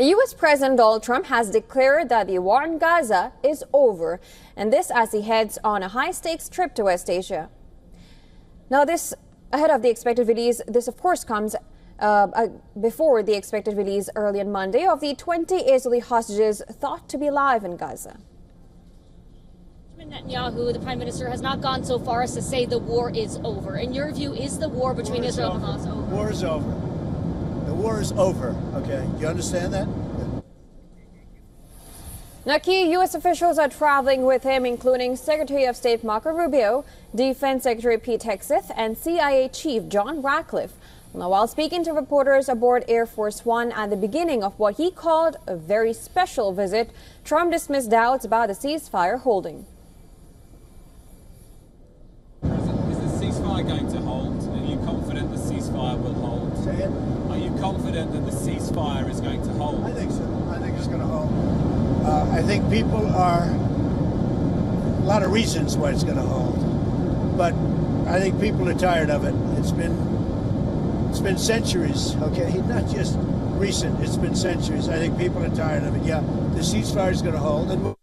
U.S. President Donald Trump has declared that the war in Gaza is over, and this as he heads on a high-stakes trip to West Asia. Now, this ahead of the expected release, this of course comes before the expected release early on Monday of the 20 Israeli hostages thought to be alive in Gaza. Netanyahu, the Prime Minister, has not gone so far as to say the war is over. In your view, is the war between Israel and Hamas over? The war is over. The war is over, okay? Do you understand that? Now, key U.S. officials are traveling with him, including Secretary of State Marco Rubio, Defense Secretary Pete Hegseth, and CIA Chief John Ratcliffe. Now, while speaking to reporters aboard Air Force One at the beginning of what he called a very special visit, Trump dismissed doubts about the ceasefire holding. Is the ceasefire going to hold? Are you confident the ceasefire will hold? Say it. Are you confident that the ceasefire is going to hold? I think so. I think it's going to hold. I think people are a lot of reasons why it's going to hold, but I think people are tired of it. It's been centuries, okay? Not just recent. It's been centuries. I think people are tired of it. Yeah, the ceasefire is going to hold. And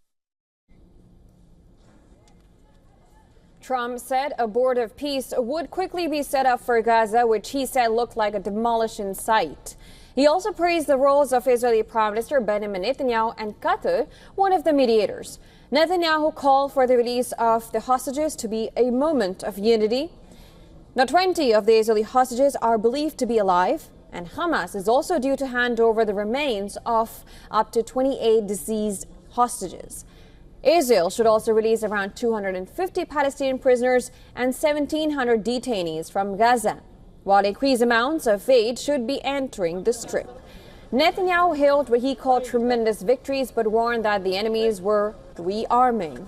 Trump said a board of peace would quickly be set up for Gaza, which he said looked like a demolition site. He also praised the roles of Israeli Prime Minister Benjamin Netanyahu and Qatar, one of the mediators. Netanyahu called for the release of the hostages to be a moment of unity. Now, 20 of the Israeli hostages are believed to be alive, and Hamas is also due to hand over the remains of up to 28 deceased hostages. Israel should also release around 250 Palestinian prisoners and 1,700 detainees from Gaza, while increased amounts of aid should be entering the Strip. Netanyahu hailed what he called tremendous victories, but warned that the enemies were rearming.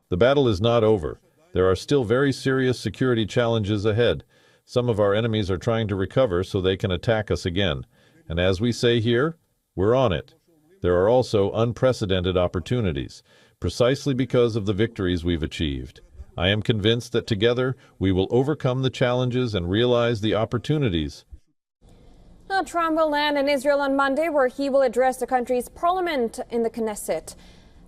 The battle is not over. There are still very serious security challenges ahead. Some of our enemies are trying to recover so they can attack us again. And as we say here, we're on it. There are also unprecedented opportunities, precisely because of the victories we've achieved. I am convinced that together we will overcome the challenges and realize the opportunities. Now, Trump will land in Israel on Monday, where he will address the country's parliament in the Knesset.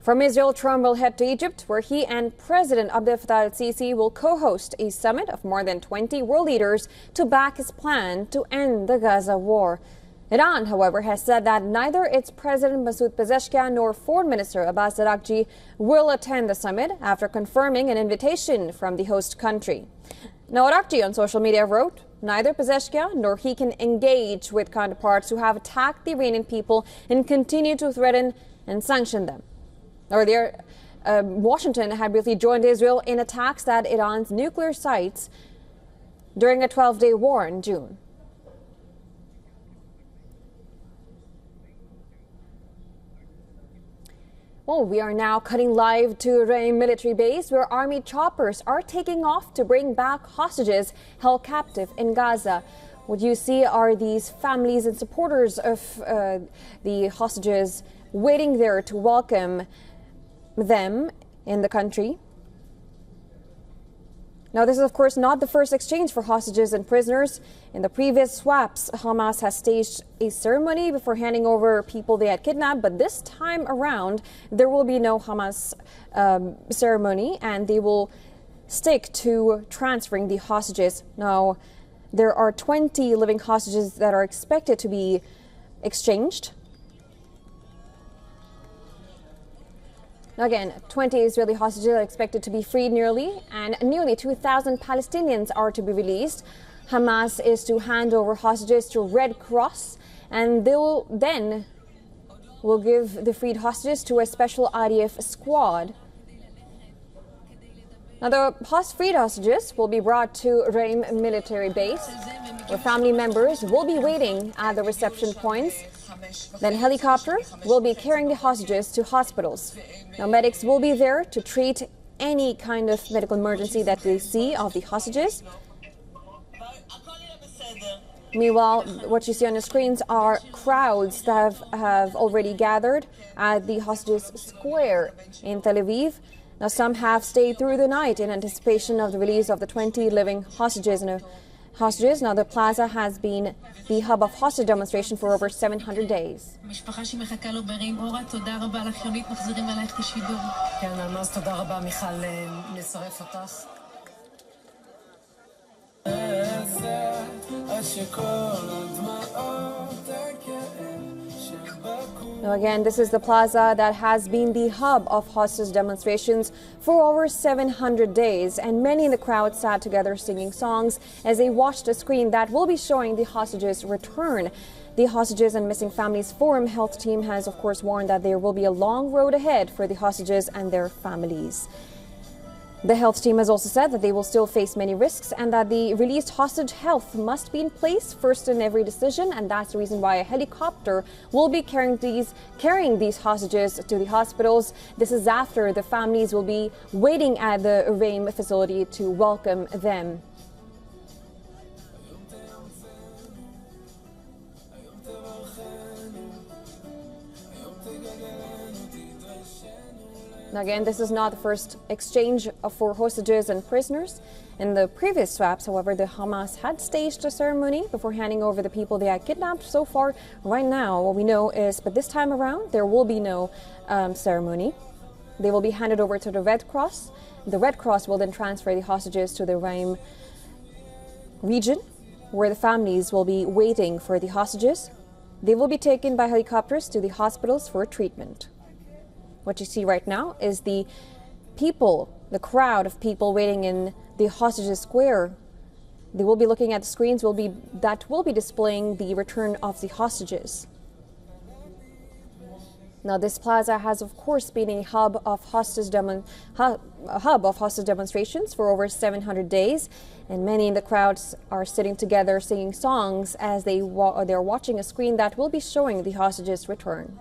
From Israel, Trump will head to Egypt, where he and President Abdel Fattah al-Sisi will co-host a summit of more than 20 world leaders to back his plan to end the Gaza war. Iran, however, has said that neither its President Masoud Pezeshkian nor Foreign Minister Abbas Araghchi will attend the summit after confirming an invitation from the host country. Now, Araghchi on social media wrote, neither Pezeshkian nor he can engage with counterparts who have attacked the Iranian people and continue to threaten and sanction them. Earlier, Washington had briefly joined Israel in attacks at Iran's nuclear sites during a 12-day war in June. Well, we are now cutting live to a military base where army choppers are taking off to bring back hostages held captive in Gaza. What you see are these families and supporters of the hostages waiting there to welcome them in the country. Now, this is, of course, not the first exchange for hostages and prisoners. In the previous swaps, Hamas has staged a ceremony before handing over people they had kidnapped. But this time around, there will be no Hamas ceremony, and they will stick to transferring the hostages. Now, there are 20 living hostages that are expected to be exchanged. Again, 20 Israeli hostages are expected to be freed and nearly 2,000 Palestinians are to be released. Hamas is to hand over hostages to Red Cross, and they will then give the freed hostages to a special IDF squad. Now, the freed hostages will be brought to Reim military base, where family members will be waiting at the reception points. Then helicopter will be carrying the hostages to hospitals. Now, medics will be there to treat any kind of medical emergency that they see of the hostages. Meanwhile, what you see on the screens are crowds that have already gathered at the hostages square in Tel Aviv. Now, some have stayed through the night in anticipation of the release of the 20 living hostages. Now, the plaza has been the hub of hostage demonstration for over 700 days. Now again, this is the plaza that has been the hub of hostage demonstrations for over 700 days, and many in the crowd sat together singing songs as they watched a screen that will be showing the hostages' return. The Hostages and Missing Families Forum health team has, of course, warned that there will be a long road ahead for the hostages and their families. The health team has also said that they will still face many risks and that the released hostage health must be in place first in every decision, and that's the reason why a helicopter will be carrying these hostages to the hospitals. This is after the families will be waiting at the Reim facility to welcome them. Now again, this is not the first exchange for hostages and prisoners. In the previous swaps, however, the Hamas had staged a ceremony before handing over the people they had kidnapped. So far, right now, what we know is, but this time around, there will be no ceremony. They will be handed over to the Red Cross. The Red Cross will then transfer the hostages to the Reim region, where the families will be waiting for the hostages. They will be taken by helicopters to the hospitals for treatment. What you see right now is the crowd of people waiting in the hostages square. They will be looking at the screens that will be displaying the return of the hostages. Now, this plaza has, of course, been a hub of hostage demonstrations for over 700 days, and many in the crowds are sitting together singing songs as they're watching a screen that will be showing the hostages' return.